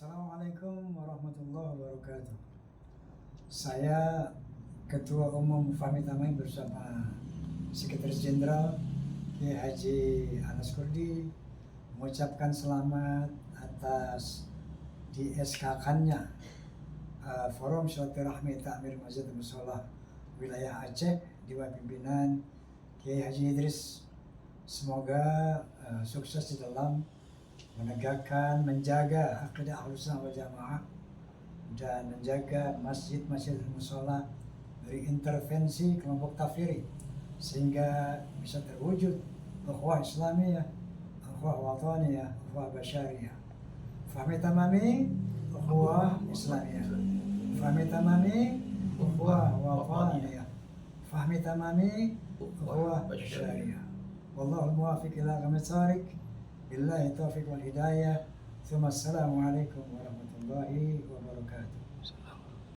Assalamualaikum warahmatullahi wabarakatuh. Saya Ketua Umum Fahmi Tamim bersama Sekretaris Jenderal Kiai Haji Anas Kurdi mengucapkan selamat atas di SK-kannya Forum Silaturahmi Takmir Masjid Mushola Wilayah Aceh di bawah pimpinan Kiai Haji Idris. Semoga sukses di dalam menegakkan, menjaga akidah Ahlussunnah wal Jamaah dan menjaga masjid-masjid mushola dari intervensi kelompok kafiri sehingga bisa terwujud ukhuwah Islamiyah, ukhuwah wataniyah, ukhuwah basyariyah. Fahmi Tamami ukhuwah Islamiyah, Fahmi Tamami ukhuwah wataniyah, Fahmi Tamami ukhuwah basyariyah. Wallahul muwafiq ila aqwamit thariq. Billahi taufiq wal hidayah. Assalamualaikum warahmatullahi wabarakatuh.